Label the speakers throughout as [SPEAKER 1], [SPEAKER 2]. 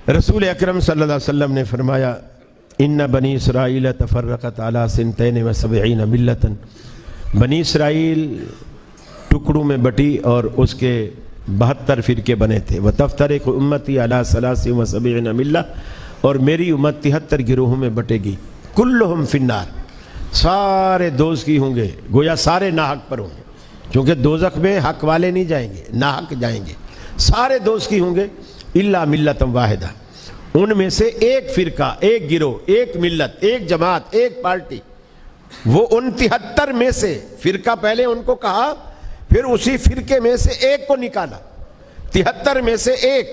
[SPEAKER 1] رسول اکرم صلی اللہ علیہ وسلم نے فرمایا ان بنی اسرائیل تفرقت علی سنتین و سبعین ملتا، بنی اسرائیل ٹکڑوں میں بٹی اور اس کے 72 فرقے بنے تھے۔ وتفترق امتی علی 73 ملہ، اور میری امت 73 گروہوں میں بٹے گی۔ کلہم فی النار، سارے دوزخی ہوں گے، گویا سارے ناحق پر ہوں گے، کیونکہ دوزخ میں حق والے نہیں جائیں گے، ناحق جائیں گے، سارے دوزخی ہوں گے الا ملۃ واحدہ، ان میں سے ایک فرقہ، ایک گروہ، ایک ملت، ایک جماعت، ایک پارٹی، وہ ان 73 میں سے فرقہ پہلے ان کو کہا، پھر اسی فرقے میں سے ایک کو نکالا، 73 میں سے ایک،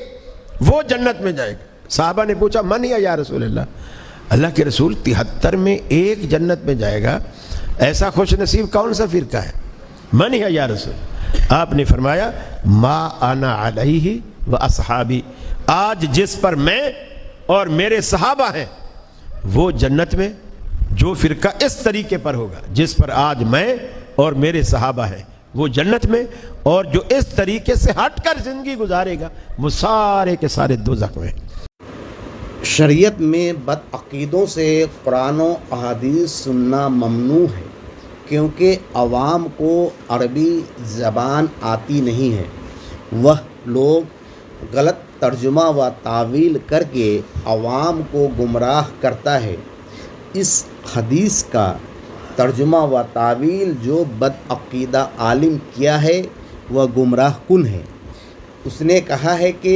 [SPEAKER 1] وہ جنت میں جائے گا۔ صحابہ نے پوچھا من ہی یا رسول اللہ، اللہ کے رسول 73 میں ایک جنت میں جائے گا، ایسا خوش نصیب کون سا فرقہ ہے؟ من ہی یا رسول، آپ نے فرمایا ما انا علیہ و اصحابی، آج جس پر میں اور میرے صحابہ ہیں وہ جنت میں، جو فرقہ اس طریقے پر ہوگا جس پر آج میں اور میرے صحابہ ہیں وہ جنت میں، اور جو اس طریقے سے ہٹ کر زندگی گزارے گا وہ سارے کے سارے دوزخ میں۔
[SPEAKER 2] شریعت میں بدعقیدوں سے قرآن و احادیث سننا ممنوع ہے، کیونکہ عوام کو عربی زبان آتی نہیں ہے۔ وہ لوگ غلط ترجمہ و تعویل کر کے عوام کو گمراہ کرتا ہے۔ اس حدیث کا ترجمہ و تعویل جو بدعقیدہ عالم کیا ہے وہ گمراہ کن ہے۔ اس نے کہا ہے کہ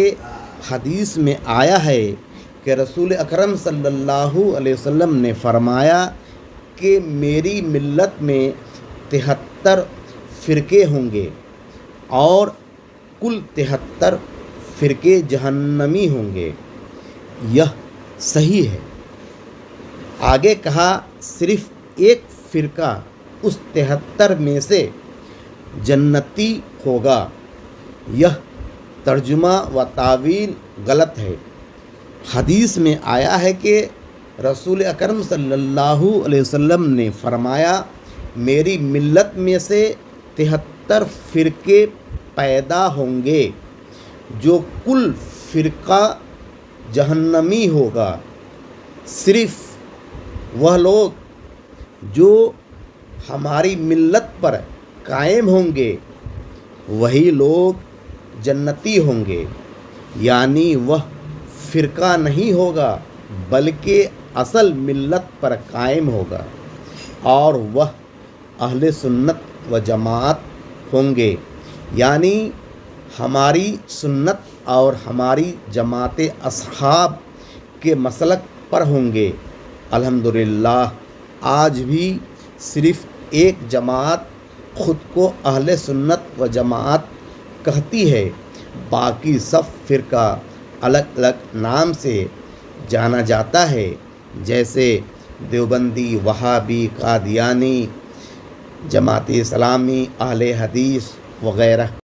[SPEAKER 2] حدیث میں آیا ہے کہ رسول اکرم صلی اللہ علیہ وسلم نے فرمایا کہ میری ملت میں 73 فرقے ہوں گے اور کل 73 فرقے جہنمی ہوں گے۔ یہ صحیح ہے۔ آگے کہا صرف ایک فرقہ اس 73 میں سے جنتی ہوگا۔ یہ ترجمہ و تعویل غلط ہے۔ حدیث میں آیا ہے کہ رسول اکرم صلی اللہ علیہ وسلم نے فرمایا میری ملت میں سے 73 فرقے پیدا ہوں گے، جو کل فرقہ جہنمی ہوگا۔ صرف وہ لوگ جو ہماری ملت پر قائم ہوں گے وہی لوگ جنتی ہوں گے، یعنی وہ فرقہ نہیں ہوگا بلکہ اصل ملت پر قائم ہوگا، اور وہ اہل سنت و جماعت ہوں گے، یعنی ہماری سنت اور ہماری جماعت اصحاب کے مسلک پر ہوں گے۔ الحمدللہ آج بھی صرف ایک جماعت خود کو اہل سنت و جماعت کہتی ہے، باقی سب فرقہ الگ الگ نام سے جانا جاتا ہے، جیسے دیوبندی، وہابی، قادیانی، جماعت اسلامی، اہل حدیث وغیرہ۔